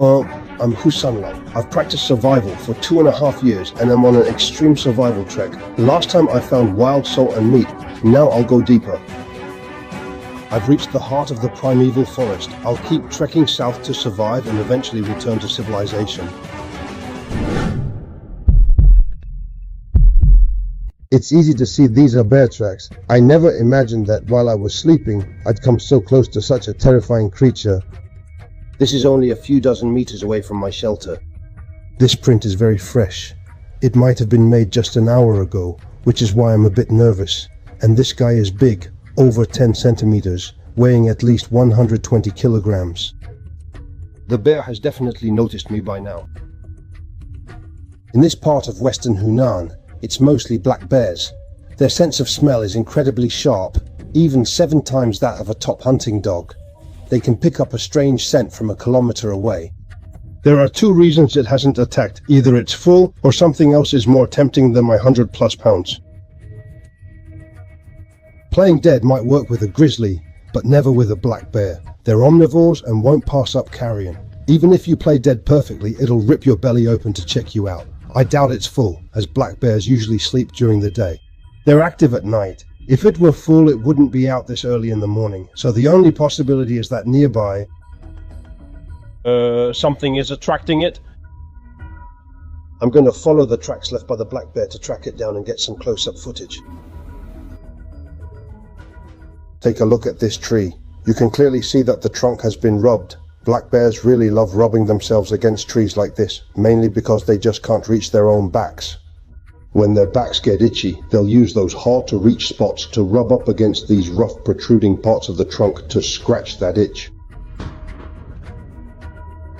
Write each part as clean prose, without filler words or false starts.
I'm Husanla. I've practiced survival for 2.5 years and I'm on an extreme survival trek. Last time I found wild salt and meat, now I'll go deeper. I've reached the heart of the primeval forest. I'll keep trekking south to survive and eventually return to civilization. It's easy to see these are bear tracks. I never imagined that while I was sleeping, I'd come so close to such a terrifying creature. This is only a few dozen meters away from my shelter. This print is very fresh. It might have been made just an hour ago, which is why I'm a bit nervous. And this guy is big, over 10 centimeters, weighing at least 120 kilograms. The bear has definitely noticed me by now. In this part of western Hunan, it's mostly black bears. Their sense of smell is incredibly sharp, even 7 times that of a top hunting dog. They can pick up a strange scent from a kilometer away. There are 2 reasons it hasn't attacked. Either it's full, or something else is more tempting than my 100+ pounds. Playing dead might work with a grizzly, but never with a black bear. They're omnivores and won't pass up carrion. Even if you play dead perfectly, it'll rip your belly open to check you out. I doubt it's full, as black bears usually sleep during the day. They're active at night. If it were full, it wouldn't be out this early in the morning, so the only possibility is that nearby something is attracting it. I'm going to follow the tracks left by the black bear to track it down and get some close-up footage. Take a look at this tree. You can clearly see that the trunk has been rubbed. Black bears really love rubbing themselves against trees like this, mainly because they just can't reach their own backs. When their backs get itchy, they'll use those hard-to-reach spots to rub up against these rough protruding parts of the trunk to scratch that itch.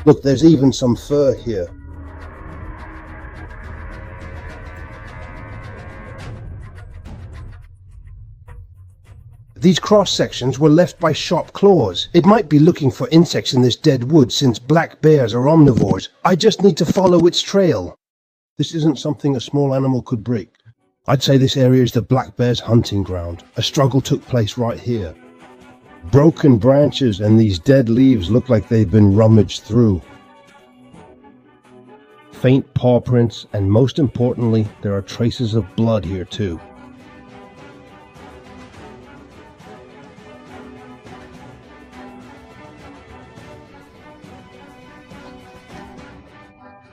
Look, there's even some fur here. These cross-sections were left by sharp claws. It might be looking for insects in this dead wood since black bears are omnivores. I just need to follow its trail. This isn't something a small animal could break. I'd say this area is the black bear's hunting ground. A struggle took place right here. Broken branches and these dead leaves look like they've been rummaged through. Faint paw prints, and most importantly, there are traces of blood here too.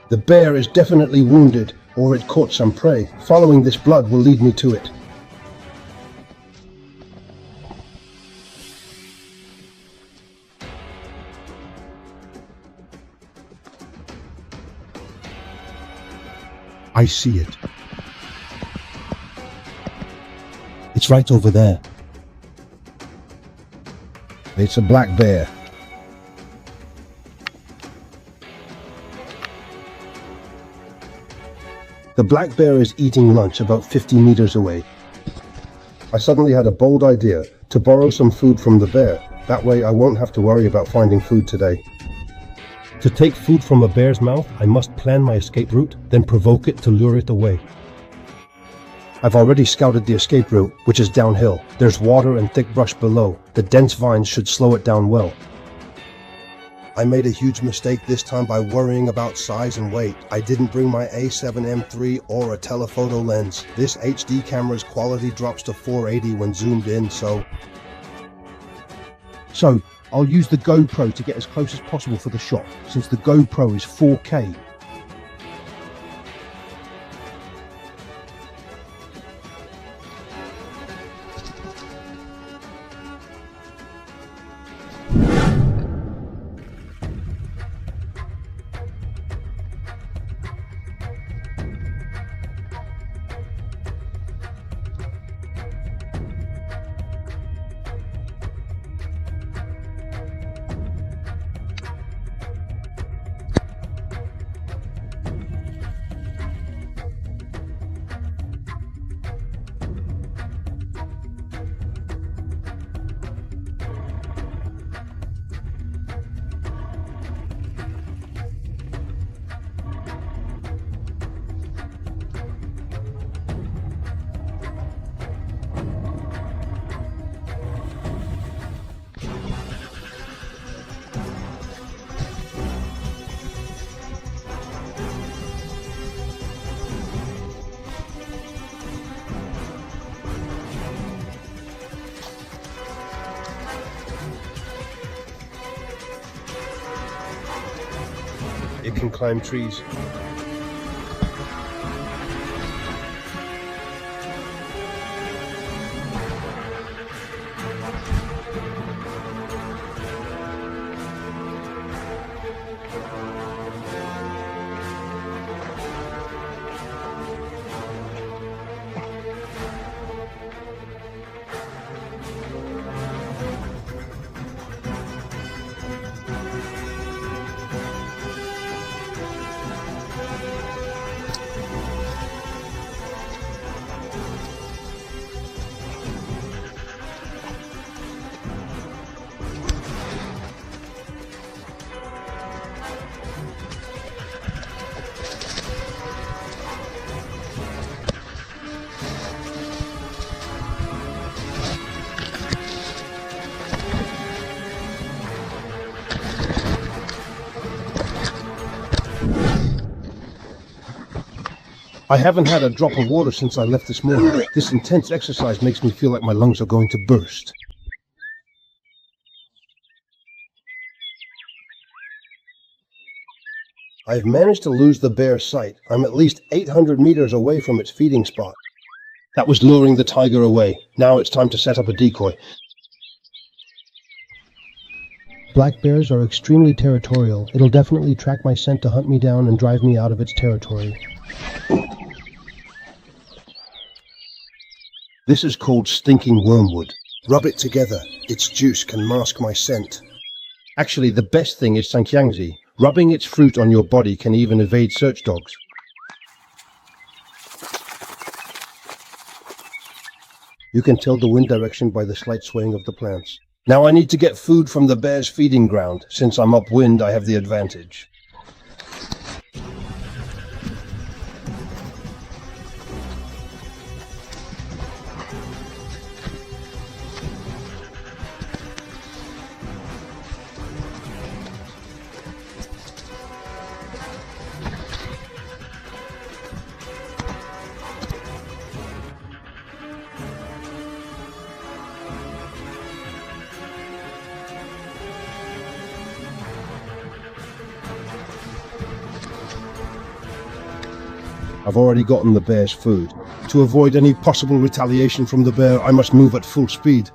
The bear is definitely wounded, or it caught some prey. Following this blood will lead me to it. I see it. It's right over there. It's a black bear. The black bear is eating lunch about 50 meters away. I suddenly had a bold idea to borrow some food from the bear. That way I won't have to worry about finding food today. To take food from a bear's mouth, I must plan my escape route, then provoke it to lure it away. I've already scouted the escape route, which is downhill. There's water and thick brush below. The dense vines should slow it down well. I made a huge mistake this time by worrying about size and weight. I didn't bring my A7M III or a telephoto lens. This HD camera's quality drops to 480 when zoomed in, so I'll use the GoPro to get as close as possible for the shot, since the GoPro is 4K. it can climb trees. I haven't had a drop of water since I left this morning. This intense exercise makes me feel like my lungs are going to burst. I've managed to lose the bear's sight. I'm at least 800 meters away from its feeding spot. That was luring the tiger away. Now it's time to set up a decoy. Black bears are extremely territorial. It'll definitely track my scent to hunt me down and drive me out of its territory. This is called stinking wormwood. Rub it together. Its juice can mask my scent. Actually, the best thing is sanjiangzi. Rubbing its fruit on your body can even evade search dogs. You can tell the wind direction by the slight swaying of the plants. Now I need to get food from the bear's feeding ground. Since I'm upwind, I have the advantage. I've already gotten the bear's food. To avoid any possible retaliation from the bear, I must move at full speed.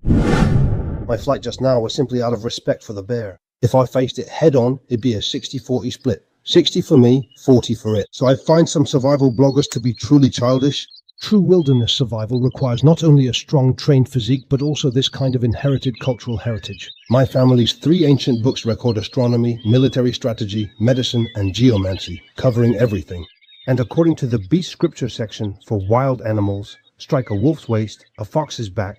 My flight just now was simply out of respect for the bear. If I faced it head-on, it'd be a 60-40 split. 60 for me, 40 for it. So I find some survival bloggers to be truly childish. True wilderness survival requires not only a strong, trained physique, but also this kind of inherited cultural heritage. My family's 3 ancient books record astronomy, military strategy, medicine, and geomancy, covering everything. And according to the beast scripture section for wild animals, strike a wolf's waist, a fox's back,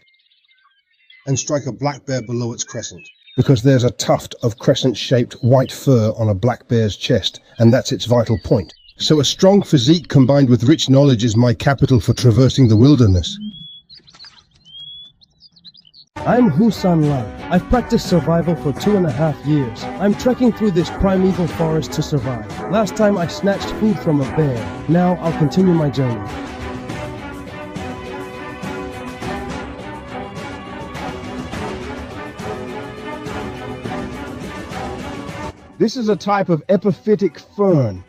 and strike a black bear below its crescent. Because there's a tuft of crescent-shaped white fur on a black bear's chest, and that's its vital point. So a strong physique combined with rich knowledge is my capital for traversing the wilderness. I'm Husan Lan. I've practiced survival for 2.5 years. I'm trekking through this primeval forest to survive. Last time I snatched food from a bear. Now I'll continue my journey. This is a type of epiphytic fern.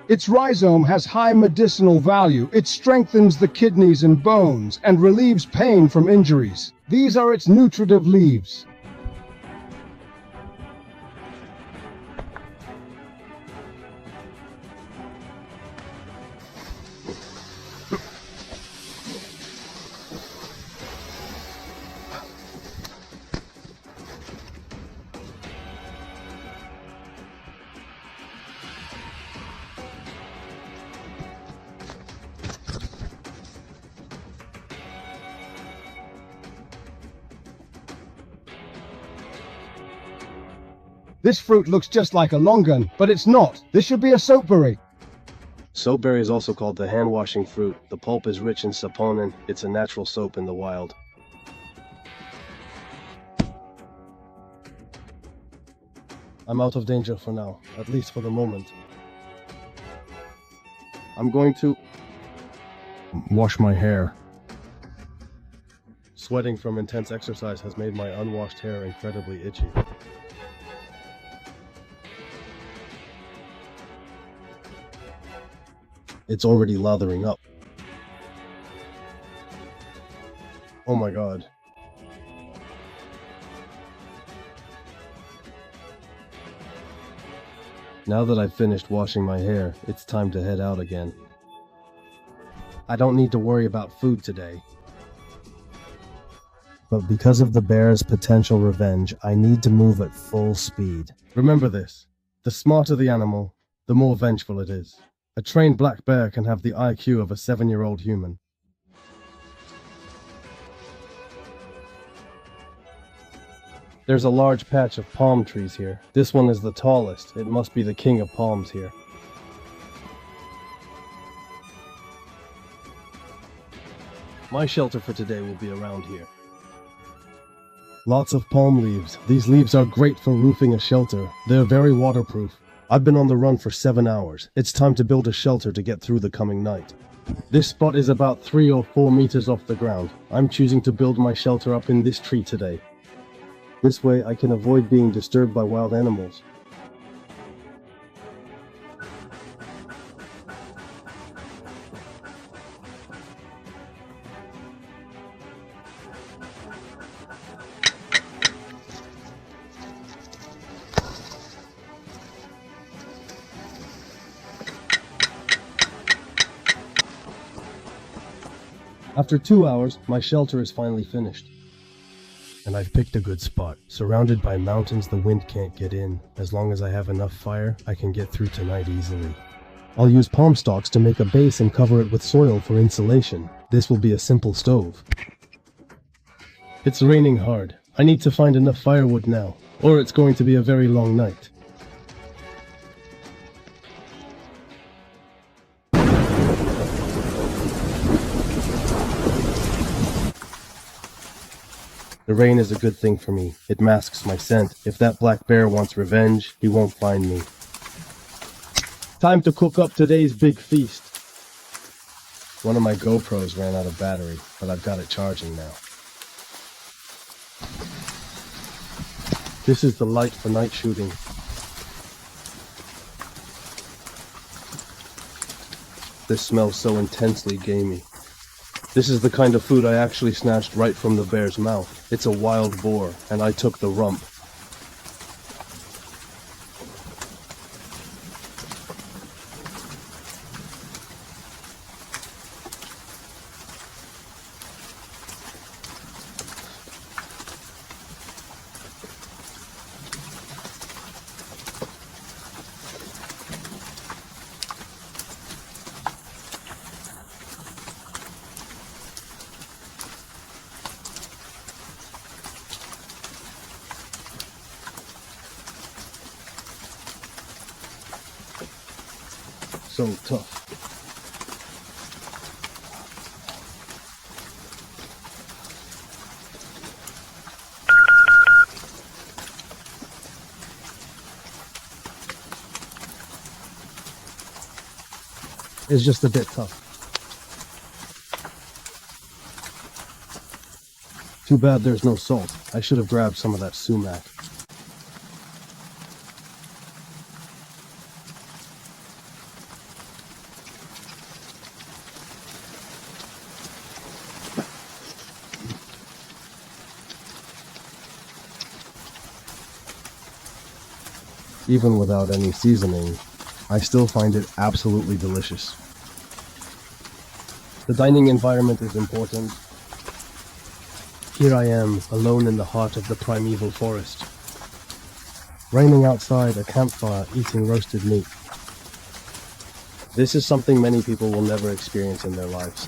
Its rhizome has high medicinal value. It strengthens the kidneys and bones and relieves pain from injuries. These are its nutritive leaves. This fruit looks just like a longan, but it's not. This should be a soapberry. Soapberry is also called the hand-washing fruit. The pulp is rich in saponin. It's a natural soap in the wild. I'm out of danger for now, at least for the moment. I'm going to wash my hair. Sweating from intense exercise has made my unwashed hair incredibly itchy. It's already lathering up. Oh my god. Now that I've finished washing my hair, it's time to head out again. I don't need to worry about food today. But because of the bear's potential revenge, I need to move at full speed. Remember this: the smarter the animal, the more vengeful it is. A trained black bear can have the IQ of a 7-year-old human. There's a large patch of palm trees here. This one is the tallest. It must be the king of palms here. My shelter for today will be around here. Lots of palm leaves. These leaves are great for roofing a shelter. They're very waterproof. I've been on the run for 7 hours. It's time to build a shelter to get through the coming night. This spot is about 3 or 4 meters off the ground. I'm choosing to build my shelter up in this tree today. This way I can avoid being disturbed by wild animals. After 2 hours, my shelter is finally finished. And I've picked a good spot. Surrounded by mountains, the wind can't get in. As long as I have enough fire, I can get through tonight easily. I'll use palm stalks to make a base and cover it with soil for insulation. This will be a simple stove. It's raining hard. I need to find enough firewood now, or it's going to be a very long night. The rain is a good thing for me. It masks my scent. If that black bear wants revenge, he won't find me. Time to cook up today's big feast. One of my GoPros ran out of battery, but I've got it charging now. This is the light for night shooting. This smells so intensely gamey. This is the kind of food I actually snatched right from the bear's mouth. It's a wild boar, and I took the rump. So tough. It's just a bit tough. Too bad there's no salt. I should have grabbed some of that sumac. Even without any seasoning, I still find it absolutely delicious. The dining environment is important. Here I am, alone in the heart of the primeval forest. Raining outside a campfire, eating roasted meat. This is something many people will never experience in their lives.